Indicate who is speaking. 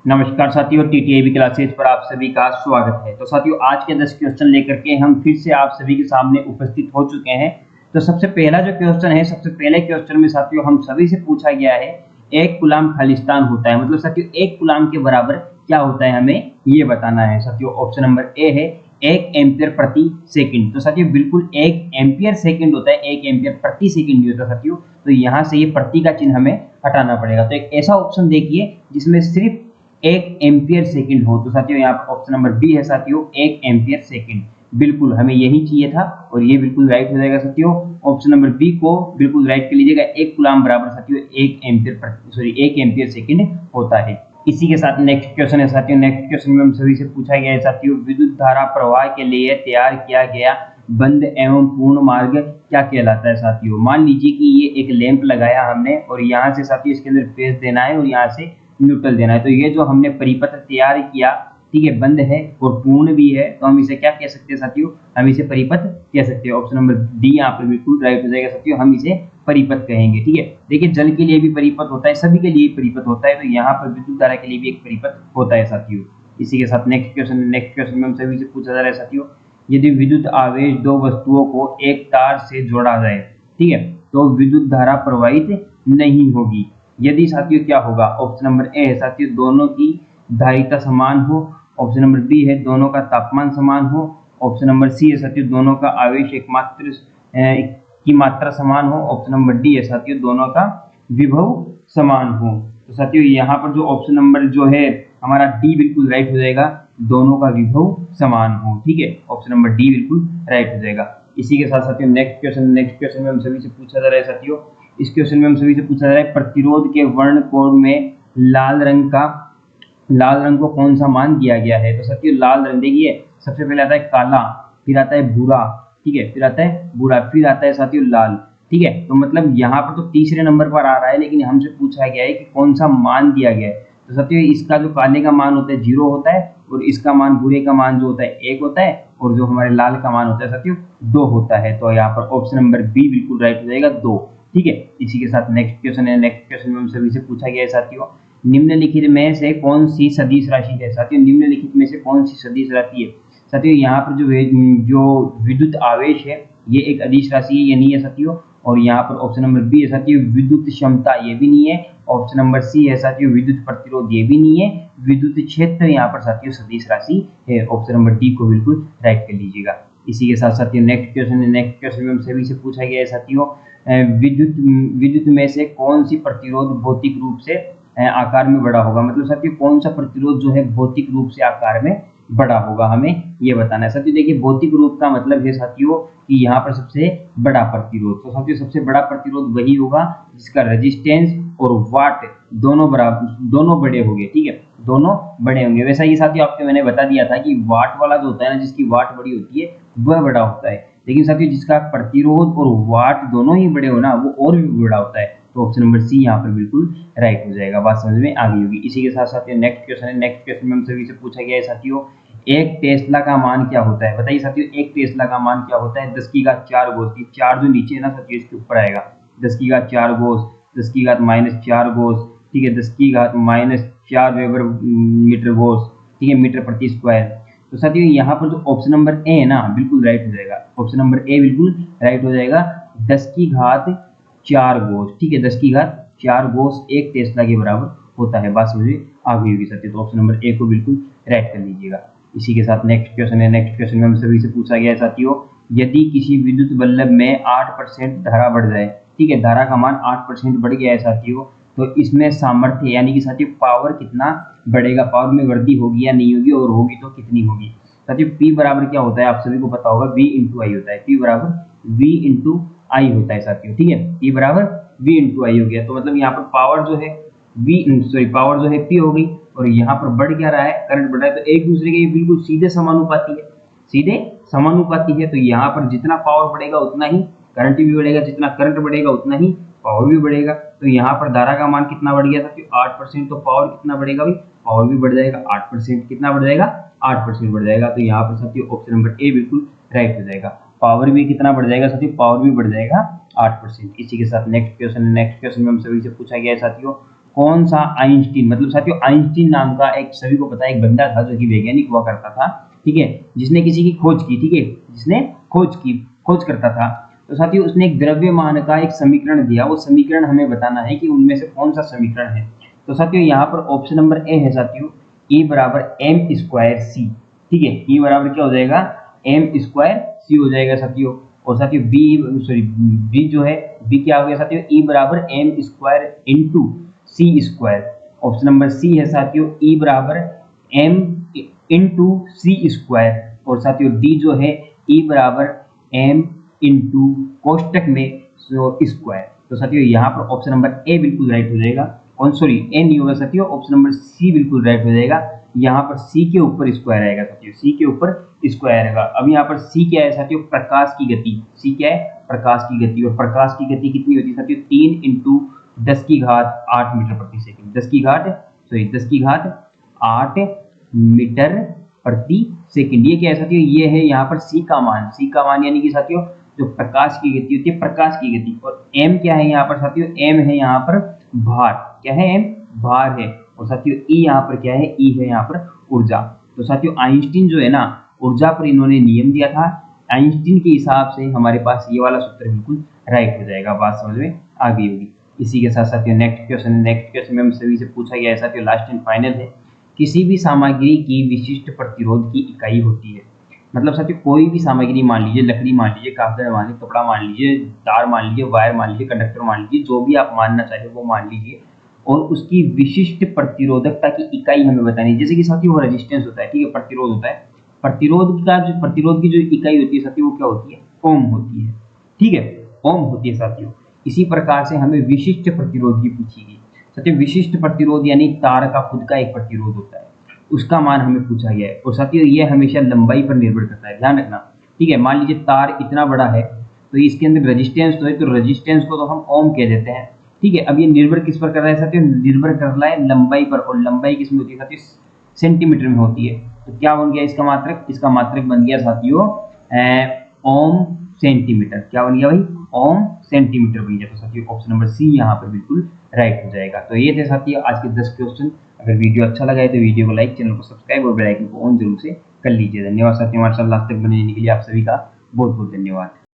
Speaker 1: नमस्कार साथियों, टीटीआईबी क्लासेज पर आप सभी का स्वागत है। तो साथियों, आज के 10 क्वेश्चन लेकर के हम फिर से आप सभी के सामने उपस्थित हो चुके हैं। तो सबसे पहला जो क्वेश्चन है, सबसे पहले क्वेश्चन में साथियों हम सभी से पूछा गया है, एक कूलाम खालिस्तान होता है, मतलब साथियों एक कूलाम के बराबर क्या होता है, हमें ये बताना है। साथियों ऑप्शन नंबर ए है 1 एम्पियर प्रति सेकंड। तो साथियों बिल्कुल 1 एम्पियर सेकंड होता है, 1 एम्पियर प्रति सेकंड नहीं होता साथियों। तो यहाँ से ये प्रति का चिन्ह हमें हटाना पड़ेगा। तो एक ऐसा ऑप्शन देखिए जिसमें सिर्फ 1 एम्पियर सेकंड हो। तो साथियों यहाँ पर ऑप्शन नंबर बी है साथियों, 1 एम्पियर सेकंड। बिल्कुल हमें यही चाहिए था और ये बिल्कुल राइट हो जाएगा साथियों। ऑप्शन नंबर बी को बिल्कुल राइट कर लीजिएगा। 1 कूलाम बराबर साथियों 1 एम्पियर सेकंड होता है। इसी के साथ नेक्स्ट क्वेश्चन है साथियों। नेक्स्ट क्वेश्चन में हम सभी से पूछा गया है साथियों, विद्युत धारा प्रवाह के लिए तैयार किया गया बंद एवं पूर्ण मार्ग क्या कहलाता है साथियों। मान लीजिए कि ये एक लैंप लगाया हमने और यहाँ से साथियों इसके अंदर फेस देना है और यहाँ से न्यूट्रल देना है। तो ये जो हमने परिपथ तैयार किया, ठीक है, बंद है और पूर्ण भी है, तो हम इसे क्या कह सकते हैं साथियों, हम इसे परिपथ कह सकते हैं। ऑप्शन नंबर डी यहाँ पर बिल्कुल राइट हो जाएगा साथियों, हम इसे परिपथ कहेंगे। ठीक है, देखिए जल के लिए भी परिपथ होता है, सभी के लिए परिपथ होता है, तो यहाँ पर विद्युत धारा के लिए भी एक परिपथ होता है साथियों। इसी के साथ नेक्स्ट क्वेश्चन में हम सभी से पूछा जा रहा है साथियों, यदि विद्युत आवेश दो वस्तुओं को एक तार से जोड़ा जाए, ठीक है, तो विद्युत धारा प्रवाहित नहीं होगी। यदि साथियों क्या होगा, ऑप्शन नंबर ए है साथियों, दोनों की धारिता समान हो। ऑप्शन नंबर बी है दोनों का तापमान समान हो। ऑप्शन नंबर सी है साथियों, दोनों का आवेश एकमात्र की मात्रा समान हो। ऑप्शन नंबर डी है साथियों, दोनों का विभव समान हो। तो साथियों यहाँ पर जो ऑप्शन नंबर जो है हमारा डी बिल्कुल राइट हो जाएगा, दोनों का विभव समान हो। ठीक है, ऑप्शन नंबर डी बिल्कुल राइट हो जाएगा। इसी के साथ साथियों नेक्स्ट क्वेश्चन में हम सभी से पूछा जा रहा है साथियों, इस क्वेश्चन में हम सभी से पूछा जा रहा है, प्रतिरोध के वर्ण कोड में लाल रंग को कौन सा मान दिया गया है। तो साथियों लाल रंग देखिए, सबसे पहले आता है काला, फिर आता है भूरा, ठीक है, फिर आता है भूरा, फिर आता है साथियों लाल। ठीक है, तो मतलब यहाँ पर तो तीसरे नंबर पर आ रहा है, लेकिन हमसे पूछा गया है कि कौन सा मान दिया गया है। तो साथियों इसका जो काले का मान होता है 0 होता है और इसका मान भूरे का मान जो होता है 1 होता है और जो हमारे लाल का मान होता है साथियों 2 होता है। तो यहाँ पर ऑप्शन नंबर बी बिल्कुल राइट हो जाएगा, 2। ठीक है, इसी के साथ नेक्स्ट क्वेश्चन है। नेक्स्ट क्वेश्चन में हम सभी से पूछा गया है साथियों, निम्नलिखित में से कौन सी सदिश राशि है। साथियों निम्नलिखित में से कौन सी सदिश राशि है। साथियों यहाँ पर जो विद्युत आवेश है ये एक अदिश राशि है, ये नहीं है साथियों। और यहाँ पर ऑप्शन नंबर बी है साथियों, विद्युत क्षमता, ये भी नहीं है। ऑप्शन नंबर सी है साथियों, विद्युत प्रतिरोध, ये भी नहीं है। विद्युत क्षेत्र यहाँ पर साथियों सदिश राशि है। ऑप्शन नंबर डी को बिल्कुल राइट कर लीजिएगा। इसी के साथ साथियों नेक्स्ट क्वेश्चन में हम सभी से पूछा गया है साथियों, विद्युत में से कौन सी प्रतिरोध भौतिक रूप से आकार में बड़ा होगा। मतलब साथियों कौन सा प्रतिरोध जो है भौतिक रूप से आकार में बड़ा होगा, हमें ये बताना है साथियों। देखिए भौतिक रूप का मतलब है साथियों कि यहाँ पर सबसे बड़ा प्रतिरोध, तो साथियों सबसे बड़ा प्रतिरोध वही होगा जिसका रेजिस्टेंस और वाट दोनों बड़े होंगे। ठीक है, दोनों बड़े होंगे। वैसा ही साथियों आपको मैंने बता दिया था कि वाट वाला जो होता है ना, जिसकी वाट बड़ी होती है वह बड़ा होता है, लेकिन साथियों जिसका प्रतिरोध और वाट दोनों ही बड़े हो ना, वो और भी बड़ा होता है। तो ऑप्शन नंबर सी यहाँ पर बिल्कुल राइट हो जाएगा। बात समझ में आ गई होगी। इसी के साथ साथियों नेक्स्ट क्वेश्चन है। नेक्स्ट क्वेश्चन में हम सभी से पूछा गया है साथियों, एक टेस्ला का मान क्या होता है। बताइए साथियों एक टेस्ला का मान क्या होता है। 10 की घात 4 गोस, की 4 जो नीचे है ना साथियों इसके ऊपर आएगा, 10 की घात 4 गोस, 10 की घात -4 गोस, ठीक है, 10 की घात -4 वेबर मीटर गोस, ठीक है, मीटर प्रति स्क्वायर। तो साथियों यहाँ पर जो ऑप्शन नंबर ए है ना बिल्कुल राइट हो जाएगा। ऑप्शन नंबर ए बिल्कुल राइट हो जाएगा, 10 की घात 4 गोस, ठीक है, 10 की घात 4 गोस एक टेस्ला के बराबर होता है। बात समझिए आ गई होगी साथियों। तो ऑप्शन नंबर ए को बिल्कुल राइट कर लीजिएगा। इसी के साथ नेक्स्ट क्वेश्चन है। नेक्स्ट क्वेश्चन में हम सभी से पूछा गया है साथियों, यदि किसी विद्युत बल्ब में 8% धारा बढ़ जाए, ठीक है, धारा का मान 8% बढ़ गया है साथियों, तो इसमें सामर्थ्य यानी कि साथियों पावर कितना बढ़ेगा, पावर में वृद्धि होगी या नहीं होगी, और होगी तो कितनी होगी। साथियों पी बराबर क्या होता है आप सभी को पता होगा, वी इंटू आई होता है। पी बराबर वी इंटू आई होता है साथियों। ठीक है, पी बराबर वी इंटू आई हो गया। तो मतलब यहाँ पर पावर जो है पावर जो है पी हो गई, और यहाँ पर बढ़ क्या रहा है, करंट बढ़ रहा है। तो एक दूसरे के बिल्कुल सीधे समानुपाती है, सीधे समानुपाती है। तो यहाँ पर जितना पावर बढ़ेगा उतना ही करंट भी बढ़ेगा, जितना करंट बढ़ेगा उतना ही पावर भी बढ़ेगा। तो यहाँ पर धारा का मान कितना बढ़ गया साथियों, 8%। तो पावर कितना बढ़ेगा भाई, पावर भी बढ़ जाएगा 8%। कितना बढ़ जाएगा, 8% बढ़ जाएगा। तो यहाँ पर साथियों ऑप्शन नंबर ए बिल्कुल राइट हो जाएगा। पावर भी कितना बढ़ जाएगा साथियों, पावर भी बढ़ जाएगा 8%। इसी के साथ नेक्स्ट क्वेश्चन में हम सभी से पूछा गया है साथियों, कौन सा आइंस्टीन, मतलब साथियों आइंस्टीन नाम का एक, सभी को पता है, एक बंदा था जो कि वैज्ञानिक हुआ करता था, ठीक है, जिसने किसी की खोज की, ठीक है, जिसने खोज करता था। तो साथियों उसने एक द्रव्यमान का एक समीकरण दिया, वो समीकरण हमें बताना है कि उनमें से कौन सा समीकरण है। तो साथियों यहाँ पर ऑप्शन नंबर ए है साथियों, E बराबर एम स्क्वायर सी, ठीक है, E बराबर क्या हो जाएगा, एम स्क्वायर सी हो जाएगा साथियों। और साथियों बी जो है, बी क्या हो गया साथियों, E बराबर एम स्क्वायर इंटू सी स्क्वायर। ऑप्शन नंबर सी है साथियों, E बराबर एम इंटू सी स्क्वायर। और साथियों डी जो है, E बराबर एम इंटू कोष्टक में स्क्वायर। तो साथियों यहाँ पर ऑप्शन नंबर ए बिल्कुल राइट हो जाएगा, और सॉरी ए नहीं होगा साथियों, ऑप्शन नंबर सी बिल्कुल राइट हो जाएगा। यहाँ पर सी के ऊपर स्क्वायर आएगा साथियों, सी के ऊपर स्क्वायर आएगा। अब यहाँ पर सी क्या है साथियों, प्रकाश की गति, सी क्या है, प्रकाश की गति। और प्रकाश की गति कितनी होती है साथियों, 3 इंटू 10 की घात 8 मीटर प्रति सेकंड, 10 की घात 8 मीटर प्रति सेकंड। ये क्या है साथियों, ये है यहाँ पर सी का मान यानी कि साथियों जो प्रकाश की गति होती है, प्रकाश की गति। और एम क्या है यहाँ पर साथियों, एम है यहाँ पर भार, क्या है, एम भार है। और साथियों ई यहाँ पर क्या है, ई है यहाँ पर ऊर्जा। तो साथियों आइंस्टीन जो है ना, ऊर्जा पर इन्होंने नियम दिया था, आइंस्टीन के हिसाब से हमारे पास ये वाला सूत्र बिल्कुल राइट हो जाएगा। बात समझ में आ गई होगी। इसी के साथ साथियों नेक्स्ट क्वेश्चन में हम सभी से पूछा गया है साथियों, लास्ट एंड फाइनल है, किसी भी सामग्री की विशिष्ट प्रतिरोध की इकाई होती है। मतलब साथियों कोई भी सामग्री मान लीजिए, लकड़ी मान लीजिए, कागज मान लीजिए, कपड़ा मान लीजिए, तार मान लीजिए, वायर मान लीजिए, कंडक्टर मान लीजिए, जो भी आप मानना चाहे वो मान लीजिए, और उसकी विशिष्ट प्रतिरोधकता की इकाई हमें बतानी है। जैसे कि साथियों वो रेजिस्टेंस होता है, ठीक है, प्रतिरोध होता है, प्रतिरोध की जो इकाई होती है साथियों वो क्या होती है, ओम होती है, ठीक है, ओम होती है साथियों। इसी प्रकार से हमें विशिष्ट प्रतिरोध की पूछी गई साथियों, विशिष्ट प्रतिरोध यानी तार का खुद का एक प्रतिरोध होता है, उसका मान हमें पूछा गया है। और साथियों ये हमेशा लंबाई पर निर्भर करता है, ध्यान रखना, ठीक है। मान लीजिए तार इतना बड़ा है तो इसके अंदर रेजिस्टेंस तो है, तो रेजिस्टेंस को तो हम ओम कह देते हैं, ठीक है। अब ये निर्भर किस पर कर रहा है साथियों, निर्भर कर रहा है लंबाई पर, और लंबाई किस में होती है साथियों, सेंटीमीटर में होती है। तो क्या बन गया इसका मात्रक, इसका मात्रक बन गया साथियों ओम सेंटीमीटर। क्या बन गया भाई, ओम सेंटीमीटर बन गया। तो साथियों ऑप्शन नंबर सी यहाँ पर बिल्कुल राइट हो जाएगा। तो ये थे साथियों आज के 10 क्वेश्चन। अगर वीडियो अच्छा लगा है तो वीडियो को लाइक, चैनल को सब्सक्राइब और बेल आइकन को ऑन जरूर से कर लीजिए। धन्यवाद साथियों, हमारे साथ लास्ट तक बने रहने के लिए आप सभी का बहुत बहुत धन्यवाद।